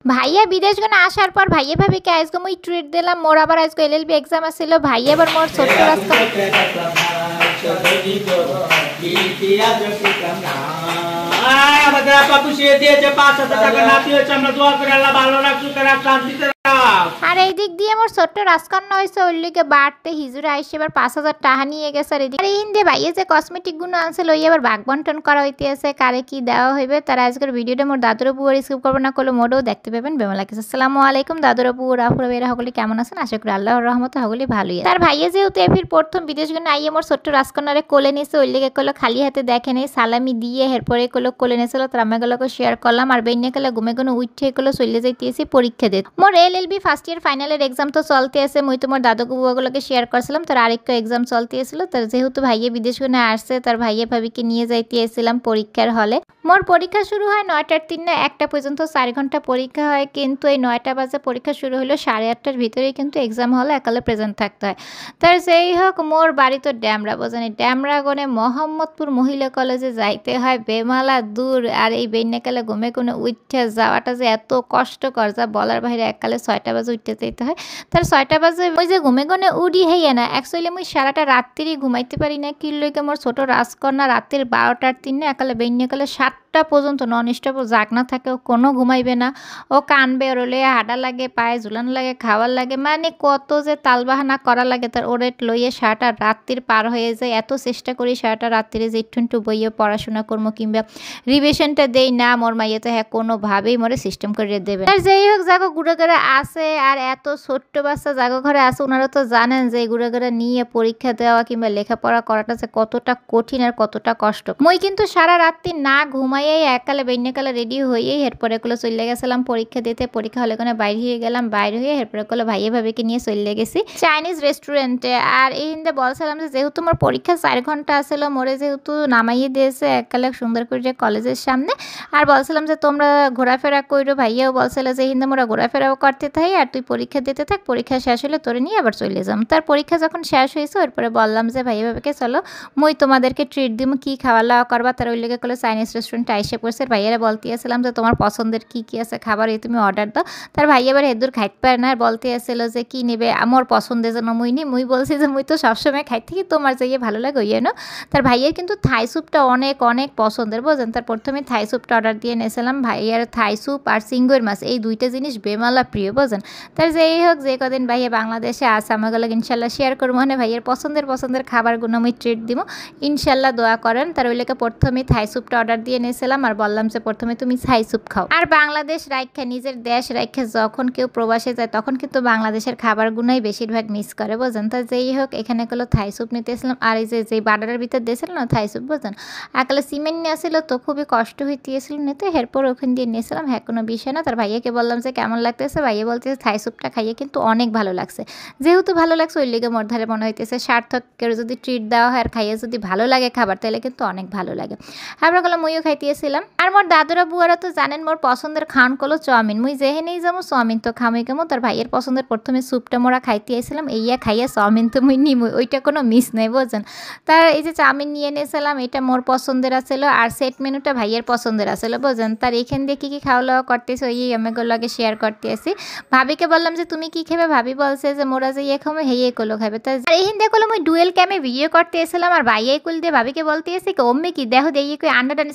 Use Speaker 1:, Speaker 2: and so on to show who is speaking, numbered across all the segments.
Speaker 1: ভাইয়া বিদেশ গনে আসার পর ভাইয়া ভাবিকে আজকে মুই ট্রিট দিলাম। মোর আবার আজকে এলএলবি এক্সাম আছিল। ভাইয়া আবার মোর ছোট্ট রাস্তা
Speaker 2: আমাদের আপা পুষিয়ে দিয়েছে 5,000 টাকা নাতি হয়েছে। আমরা দোয়া করে আল্লাহ ভালো রাখুক, তারা শান্তিতে রাখ।
Speaker 1: আর এই দিক দিয়ে মোর ছোট্ট রাজকন্যা হয়েছে ওর লিগে বাড়তে হিজুরে আইসে এবার 5,000 টাকা নিয়ে গেছে। আর এদিকে হিন্দে ভাইয়া যে কসমেটিক গুলো আনছে লই এবার ভাগ বন্টন করা হইতে আছে, কারে কি দেওয়া হইবে। তার আজকের ভিডিওটা মোর দাদুর বুয়ার স্কিপ করবো না করলে মোটেও দেখতে পাবেন বেমলা কিছু। আসসালামু আলাইকুম দাদুর বউ রাফুরা বেরা সকলে কেমন আছেন? আশা করি আল্লাহর রহমতে সকলে ভালোই। তার ভাইয়া যেহেতু এফির প্রথম বিদেশ গনে আইয়ে মোর ছোট্ট রাজকন্যারে কোলে নিয়েছে ওই লিগে কলো খালি হাতে দেখে নেই সালামি দিয়ে এরপরে কলো কোলে নিয়েছিল। তার আমি গুলোকে শেয়ার করলাম আর বেইনে গেলে ঘুমে গুনে উঠে কলো চলে যাইতেছি পরীক্ষা দিতে। মোর এলএলবি ফার্স্ট ইয়ার ফাইনালের এক্সাম তো চলতে আছে। মুই তোমার দাদু বুয়াগুলোকে শেয়ার করছিলাম। তার আরেকটা এক্সাম চলতে আসছিল। তার যেহেতু ভাইয়া বিদেশ গনে আসছে তার ভাইয়া ভাবিকে নিয়ে যাইতে এসেছিলাম পরীক্ষার হলে। মোর পরীক্ষা শুরু হয় 9টার 3 না 1টা পর্যন্ত 4 ঘন্টা পরীক্ষা হয়, কিন্তু এই 9টা বাজে পরীক্ষা শুরু হলো 8:30টার ভিতরেই কিন্তু এক্সাম হলে একালে প্রেজেন্ট থাকতে হয়। তার যেই হোক মোর বাড়ি তো ড্যামরা বোঝানি ড্যামরা গনে মোহাম্মদপুর মহিলা কলেজে যাইতে হয় বেমালা দূর। আর এই বেন্যাকালে ঘুমে কোনো উঠে যাওয়াটা যে এত কষ্টকর যা বলার বাইরে। এককালে 6টা বাজে উঠতে যেতে হয়। তার 6টা বাজে ওই যে ঘুমে গনে উড়ি হইয়া না অ্যাকচুয়ালি মুই সারাটা রাত্রিরই ঘুমাইতে পারি না। কি লইকে মোর ছোট রাজকন্যা রাতের 12টার 3 না একালে বেন্যাকালে 7টা পর্যন্ত নন স্টপ জাগনা থাকে। ও কোনো ঘুমাইবে না, ও কানবে, ওর লইয়া হাঁটা লাগে, পায়ে ঝুলান লাগে, খাওয়ার লাগে, মানে কত যে তালবাহানা করা লাগে। তার ওরে লইয়ে সারাটা রাত্রির পার হয়ে যায়। এত চেষ্টা করি সারাটা রাত্রিরে যে একটু বইয়ে পড়াশোনা করবো কিংবা রিভিশনটা দেই না, মোর মাইয়ে তো হ্যাঁ কোনোভাবেই মোরে সিস্টেম করে দেবে। আর যেই হোক জাগো গুড়াগাড়া আছে আর এত ছোট্ট বাচ্চা জাগো ঘরে আছে। ওনারা তো জানেন যে গুড়াগাড়া নিয়ে পরীক্ষা দেওয়া কিংবা লেখাপড়া করাটা যে কতটা কঠিন আর কতটা কষ্ট। মই কিন্তু সারা রাত্রি না ঘুমাইয়াই এককালে বেন্যাকালে রেডি হয়েই এরপরে গুলো চলে গেছিলাম পরীক্ষা দিতে। পরীক্ষা হলে কোনো বাইরে হয়ে গেলাম, বাইরে হয়ে এরপরে গুলো ভাইয়া ভাবিকে নিয়ে চলে গেছি চাইনিজ রেস্টুরেন্টে। আর এই হিন্দে বলছিলাম যে যেহেতু মোর পরীক্ষা 4 ঘন্টা আসছিল, মোরে যেহেতু নামাইয়ে দিয়েছে এককালে সুন্দর করে যে কলেজের সামনে। আর বলছিলাম যে তোমরা ঘোরাফেরা করো। ভাইয়াও বলছিল যে হিন্দে মোরা ঘোরাফেরাও করতে থাই আর তুই পরীক্ষা দিতে থাক, পরীক্ষা শেষ হলে তোরে নিয়ে আবার চলে যাম। তার পরীক্ষা যখন শেষ হয়েছে এরপরে বললাম যে ভাইয়া ভাবিকে চলো মুই তোমাদেরকে ট্রিট দিব, কি খাওয়া দাওয়া করবা। তার ওই লেগে করলো চাইনিজ রেস্টুরেন্টে আইসে পড়ছে। ভাইয়ারা বলতে আসছিলাম যে তোমার পছন্দের কি কি আছে খাবার এই তুমি অর্ডার দাও। তার ভাইয়া এবার হেদুর খাইতে পারে না আর বলতে আসছিল যে কি নেবে আমার পছন্দের জন্য মুই নি। মুই বলছি যে মুই তো সবসময় খাই থাকি, তোমার যাইয়ে ভালো লাগে ওই এনো। তার ভাইয়ের কিন্তু থাই স্যুপটা অনেক অনেক পছন্দের বোঝেন। তার প্রথমে থাই স্যুপটা অর্ডার দিয়ে নিয়েছিলাম। ভাইয়ার থাই স্যুপ আর সিঙ্গুর মাছ এই দুইটা জিনিস বেমালা প্রিয় বোঝেন। তার যেই হোক যে কদিন ভাইয়া বাংলাদেশে আসে আমাগুলো ইনশাল্লাহ শেয়ার করবো। মানে ভাইয়ের পছন্দের খাবারগুলো আমি ট্রিট দিব ইনশাল্লাহ, দোয়া করেন। তার ওই লেগে প্রথমে থাই স্যুপটা অর্ডার দিয়ে নিয়েছিলাম আর বললাম যে প্রথমে তুমি থাই স্যুপ খাও। আর বাংলাদেশ রাইখা নিজের দেশ রাইখা যখন কেউ প্রবাসে যায় তখন কিন্তু বাংলাদেশের খাবারগুলোই বেশিরভাগ মিস করে বোঝেন। তা যেই হোক এখানে গুলো থাই স্যুপ নিতেছিলাম। আর এই যে বার্ডারের ভিতর দিয়েছিল না থাই স্যুপ বোঝেন, একালে সিমেন্ট নিয়ে আসছিল তো খুবই কষ্ট হইতেছিল নিতে। এরপর ওখান দিয়ে নিয়েছিলাম, হ্যাঁ কোনো বিষয় না। তার ভাইয়াকে বললাম যে কেমন লাগতেছে, ভাইয়া বলতেছে থাই স্যুপটা খাইয়ে কিন্তু অনেক ভালো লাগছে। যেহেতু ভালো লাগছে ওই লেগে মোর ধারে মনে হইতেছে সার্থক কেউ যদি ট্রিট দেওয়া হয় আর খাইয়ে যদি ভালো লাগে খাবার তাহলে কিন্তু অনেক ভালো লাগে। আমরা গেলাম মুইও খাইতেছিলাম। আর মোর দাদুরা বুয়ারা তো জানেন মোর পছন্দের খান কলো চাউমিন। মুই যেহেনেই যাবো চাউমিন তো খামই কেমন। তার ভাইয়ের পছন্দের প্রথমে স্যুপটা মোরা খাইতে আসছিলাম, এইয়া খাইয়া চাউমিন তো মুই নিমুই, ওইটা কোনো মিস নেই বোঝেন। তার এই যে চাউমিন নিয়ে নিয়েছিলাম এটা মোর পছন্দের আছিল আর সেট মেনুটা ভাইয়ের পছন্দের আছিল বোঝেন। তার এখান দিয়ে কী কী খাওয়া দাওয়া করতেছে ওই আমিগুলো আগে শেয়ার করতে আসি। ভাবিকে বললাম যে তুমি কি খাবে, ভাবি বলছে যে মোরা যে ইয়ে খাবো হেয়ে কলো খাবে। তার এইখান দিয়ে কলো মুই ডুয়েল ক্যামে ভিডিও করতে এসেছিলাম আর ভাইয়াই কুল দিয়ে ভাবিকে বলতে এসে কি অম্মি কি দেখো দিয়ে কই আন্ডাটা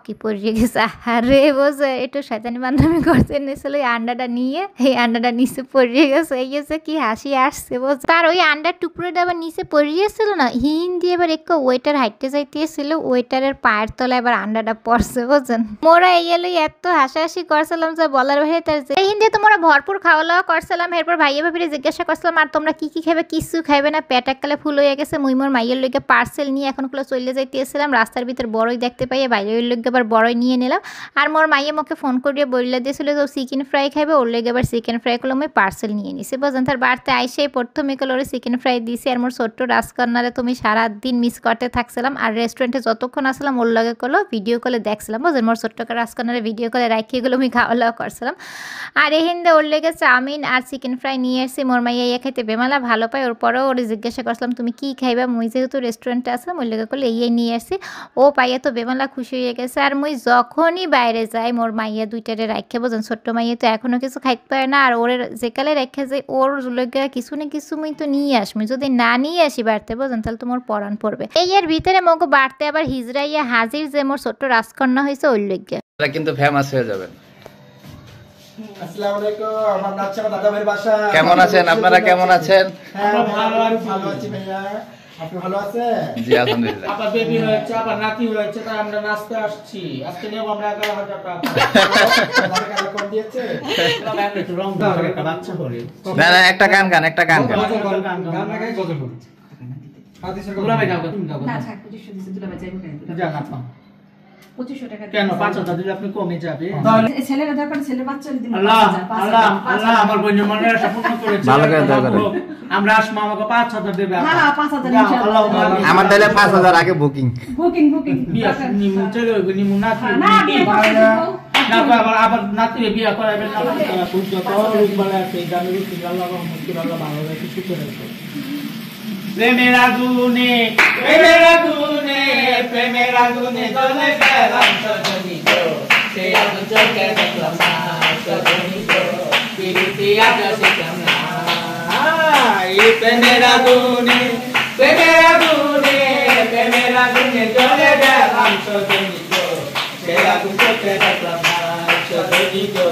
Speaker 1: কি পড়িয়ে গেছে। আরে বোঝে একটু শয়তানি বান্ধবী করতে নিয়েছিল ওই আন্ডাটা নিয়ে, এই আন্ডাটা নিচে পড়িয়ে গেছে। এই গেছে কি হাসি আসছে বোঝ। তার ওই আন্ডার টুকরোটা আবার নিচে পড়িয়েছিল না, হিন দিয়ে এবার একটু ওয়েটার হাইটতে যাইতেছিল, ওয়েটারের পায়ের তলায় এবার আন্ডাটা পড়ছে বোঝেন। মোরা এই এলো এত হাসাহাসি করছিলাম যে বলার বাইরে। তার এই হিন দিয়ে তোমরা ভরপুর খাওয়া দাওয়া করছিলাম। এরপর ভাইয়া ভাবিরে জিজ্ঞাসা করছিলাম আর তোমরা কি কি খাবে, কিছু খাইবে না, পেট এককালে ফুল হয়ে গেছে। মুই মোর মাইয়ের লইকে পার্সেল নিয়ে এখন চলে যাইতেছিলাম। রাস্তার ভিতর বড়ই দেখতে পাইয়ে বাইরে আবার বড়ই নিয়ে নিলাম। আর মোর মাইয়ে মুখে ফোন করিয়ে বললে দিয়েছিল যে ও চিকেন ফ্রাই খাইবে, ওর লেগে আবার চিকেন ফ্রাই করলে আমি পার্সেল নিয়ে নিছি বোঝেন। তার বাড়িতে আইসে প্রথমে করলো ওর চিকেন ফ্রাই দিয়েছি। আর মোর ছোট্ট রাজকন্যারে তুমি সারাদিন মিস করতে থাকছিলাম। আর রেস্টুরেন্টে যতক্ষণ আসলাম ওর লগে করলো ভিডিও কলে দেখছিলাম বোঝেন। মোর ছোট্ট রাজকন্যারে ভিডিও কলে রাখিয়ে গেলো আমি খাওয়া দাওয়া করছিলাম। আর এই হিন্দে ওর লেগে চাউমিন আর চিকেন ফ্রাই নিয়ে এসেছি। মোর মাইয়া ইয়ে খাইতে বেমালা ভালো পায়। ওর পরেও ওর জিজ্ঞাসা করছিলাম তুমি কী খাইবা, মুই যেহেতু রেস্টুরেন্টে আসলাম ওর লেগে করলে এই নিয়ে আসছি। ও পাইয়া তো বেমালা খুশি হয়ে গেছে। আর মুই যখনই বাইরে যাই মোর মাইয়া দুইটারে রাইখে বোঝেন, ছোট্ট মাইয়া তো এখনো কিছু খাইতে পারে না। আর ওরে যেকালে রেখে যাই ওর লইগা কিছু না কিছু মুই তো নিয়ে আসমি, যদি না নিয়ে আসি বাড়তে বোঝেন তাহলে তো মোর পরাণ পড়বে। এই এর ভিতরে মগো বাড়তে আবার হিজড়াইয়া হাজির যে মোর ছোট্ট রাজকন্যা হয়েছে ওই লইগা
Speaker 3: কিন্তু ফেমাস হয়ে যাবে।
Speaker 4: আসসালামু আলাইকুম, আমার নাচা দাদা ভাইয়ের বাসা।
Speaker 3: কেমন আছেন আপনারা, কেমন আছেন?
Speaker 2: আমরা ভালো
Speaker 4: আছি ভাইয়া, আপনি ভালো আছেন?
Speaker 3: জি আলহামদুলিল্লাহ।
Speaker 2: আপনার বেবি হয়েছে, আপনার নাতি হয়েছে, তাই আমরা নাচতে আসছি। আজকে নিয়ম আমরা 11,000 টাকা
Speaker 4: কম দিয়েছে।
Speaker 2: একটু রং দাও, একটা বাচ্চা করে
Speaker 3: না না, একটা গান গান, একটা গান গান।
Speaker 4: গান লাগাই গজল বলি। হাদিসের
Speaker 2: দুলা ভাই গাও, তুমি গাও।
Speaker 5: না থাক 2500 দিছে দুলা ভাই যাইবো কেন?
Speaker 2: জান আপা
Speaker 5: 2500 টাকা
Speaker 2: কেন 5,000 দিলে আপনি কমে যাবে?
Speaker 5: এই ছেলের দরকার, ছেলে বাচ্চা দিন
Speaker 2: আল্লাহ আল্লাহ আল্লাহ আমার বোনের মনের আশা পূর্ণ করেছে।
Speaker 3: ভালো করে দোয়া করেন।
Speaker 2: আমরা আসমা আমাকে 5,000 দেবে।
Speaker 5: হ্যাঁ 5000
Speaker 2: আল্লাহ
Speaker 5: ইনশাআল্লাহ।
Speaker 3: আমার তাহলে 5000 আগে বুকিং।
Speaker 5: বুকিং
Speaker 2: বিয়া নিমু চলে ওই নিমু নাতি
Speaker 5: না বিয়ে করতে
Speaker 2: না আবার নাতি বিয়া করাবেন না। সূর্য তো রূপবালা আছে, জানি আল্লাহ রহমত করে আল্লাহ ভালো রাখে, সুখে রাখে। প্রেমের আগুনে জ্বলে গেলাম সজনী গো, সেই আগুন চোখে দেখলাম না সজনী গো, পিরিতি আজ শিখলাম না। এই প্রেমের আগুনে জ্বলে গেলাম সজনী গো, সেই আগুন চোখে দেখলাম না সজনী গো,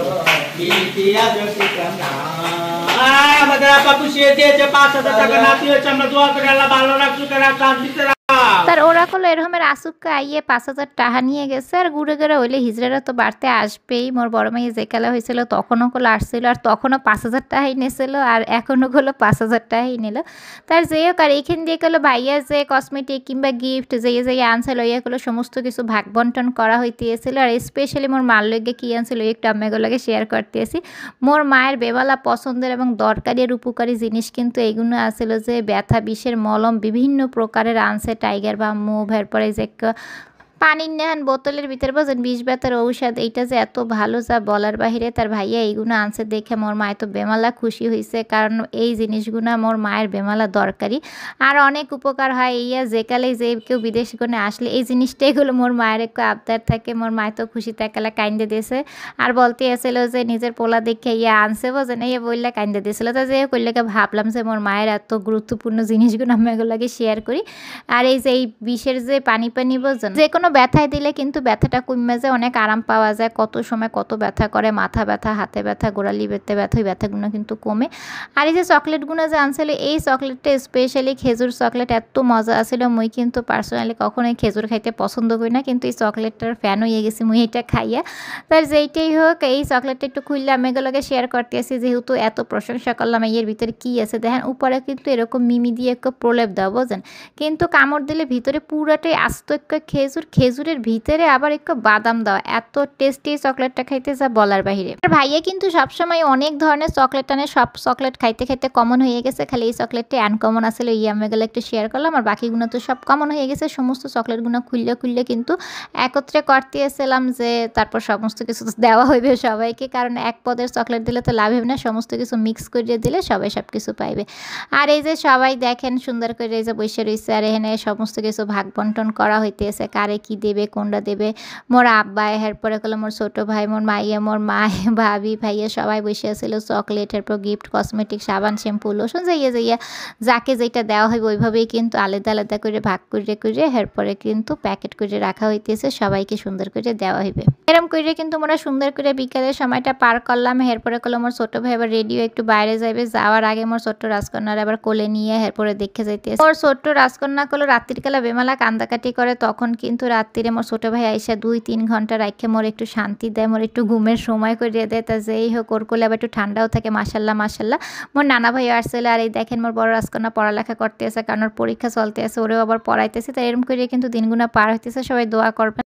Speaker 2: পিরিতি আজ শিখলাম না। আমাদের আপা পুষিয়ে দিয়েছে 5,000 টাকা, নাতি হয়েছে, আমরা দোয়া করে আল্লাহ ভালো রাখুক, শান্তিতে রাখ।
Speaker 1: তার ওরা কলো এরকমের আসুক্কা আইয়ে 5,000 টাকা নিয়ে গেছে। আর ঘুরে ঘুরে হইলে হিজড়ারা তো বাড়তে আসবেই। মোর বড় মাইয়া যে কালা হয়েছিল তখনও কলো আসছিল, আর তখনও 5,000 টাকাই নিয়েছিল, আর এখনও কলো 5,000 টাকাই নিল। তার যেই হোক, আর এইখান দিয়ে কলো ভাইয়া যে কসমেটিক কিংবা গিফট যেই আনছিল ইয়ে কলো সমস্ত কিছু ভাগ বন্টন করা হইতেছিল। আর স্পেশালি মোর মার লগে কি আনছিল একটু আম্মাগুলোকে শেয়ার করতেছি। মোর মায়ের বেবালা পছন্দের এবং দরকারি আর উপকারী জিনিস কিন্তু এইগুলো আসছিল, যে ব্যথা বিষের মলম বিভিন্ন প্রকারের আনছে, টাইগার বা মুভ, এরপরে যে পানির নেহান বোতলের ভিতরে বোঝেন 20 ব্যথার ঔষধ, এইটা যে এত ভালো যা বলার বাহিরে। তার ভাইয়া এইগুলো আনছে দেখে মোর মায়ের তো বেমালা খুশি হয়েছে, কারণ এই জিনিসগুলো মোর মায়ের বেমালা দরকারি আর অনেক উপকার হয়। ইয়া যেকালে যে কেউ বিদেশ কোণে আসলে এই জিনিসটা এগুলো মোর মায়ের একটু আবদার থাকে। মোর মায় তো খুশি তাকালে কাইন্দে দিয়েছে, আর বলতে আসছিল যে নিজের পোলা দেখে ইয়া আনছে বোঝেন, ইয়ে বললে কাইন্দে দিয়েছিল। তা যে করলে ভাবলাম যে মোর মায়ের এত গুরুত্বপূর্ণ জিনিসগুলো আমি এগুলোকে শেয়ার করি। আর এই যে এই বিষের যে পানি বোঝেন, যে কোনো ব্যথায় দিলে কিন্তু ব্যথাটা কমে যায়, অনেক আরাম পাওয়া যায়। কত সময় কত ব্যথা করে, মাথা ব্যথা, হাতে ব্যথা, গোড়ালি ব্যথা, ওই ব্যথাগুলো কিন্তু কমে। আর এই যে চকলেটগুলো যে আনছিল, এই চকলেটটা স্পেশালি খেজুর চকলেট, এত মজা আছিল। মুই কিন্তু পার্সোনালি কখনোই খেজুর খাইতে পছন্দ করি না, কিন্তু এই চকলেটটার ফ্যান হয়ে গেছি মুই এটা খাইয়া। তার যেইটাই হোক, এই চকলেটটা একটু খুললে আমি এগুলোকে শেয়ার করতে আসি, যেহেতু এত প্রশংসা করলাম। এর ভিতরে কি আছে দেখেন, উপরে কিন্তু এরকম মিমি দিয়ে একটু প্রলেপ দেওয়া বোঝেন, কিন্তু কামড় দিলে ভিতরে পুরাটাই আস্ত একটা খেজুরের ভিতরে আবার একটু বাদাম দেওয়া। এত টেস্টি চকলেটটা খাইতে যা বলার বাহিরে। আর ভাইয়া কিন্তু সবসময় অনেক ধরনের চকলেট আনে, সব চকলেট খাইতে খাইতে কমন হয়ে গেছে, খালি এই চকলেটটা আনকমন আসলে ইয়ামেগুলো একটু শেয়ার করলাম। আর বাকিগুলো তো সব কমন হয়ে গেছে। সমস্ত চকলেটগুলো খুললে কিন্তু একত্রে করতে এসেছিলাম, যে তারপর সমস্ত কিছু দেওয়া হইবে সবাইকে, কারণ এক পদের চকলেট দিলে তো লাভ হবে না, সমস্ত কিছু মিক্স করে দিলে সবাই সব কিছু পাইবে। আর এই যে সবাই দেখেন সুন্দর করে এই যে বসে রয়েছে, আর এখানে সমস্ত কিছু ভাগ বন্টন করা হইতেছে, কারে কি দেবে কোনটা দেবে। মোর আব্বা, এরপরে হলো মোর ছোট ভাই, মোর মাইয়া, মোর মায়, ভাবি, ভাইয়া সবাই বসে আছিল। চকলেট, এরপর গিফট, কসমেটিক, সাবান, শ্যাম্পু, লোশন যাইয়া যাকে যেটা দেওয়া হবে ওইভাবেই কিন্তু আলাদা আলাদা করে ভাগ করে এরপরে কিন্তু প্যাকেট করে রাখা হইতেছে, সবাইকে সুন্দর করে দেওয়া হইবে। এরকম করে কিন্তু মোরা সুন্দর করে বিকালের সময়টা পার করলাম। এরপরে হলো মোর ছোট ভাই আবার রেডিও একটু বাইরে যাবে, যাওয়ার আগে মোর ছোট্ট রাজকন্যার আবার কোলে নিয়ে এরপরে দেখে যাইতেছে। মোর ছোট্ট রাজকন্যা গুলো রাত্রির বেলা বেমালা কান্দাকাটি করে, তখন কিন্তু রাত্রিরে মোর ছোট ভাই আইসা 2-3 ঘন্টা রাখে মোর একটু শান্তি দেয়, মোর একটু ঘুমের সময় করে দেয়। তা যেই হোক, ওর কোলে আবার একটু ঠান্ডাও থাকে। মাশাল্লাহ মোর নানা ভাই আসছিল। আর এই দেখেন মোর বড় রাজকন্যা পড়ালেখা করতে আছে, কারণ ওর পরীক্ষা চলতে আছে, ওরেও আবার পড়াইতেছে। তাই এরকম করে কিন্তু দিনগুলো পার হইতেছে। সবাই দোয়া করবেন।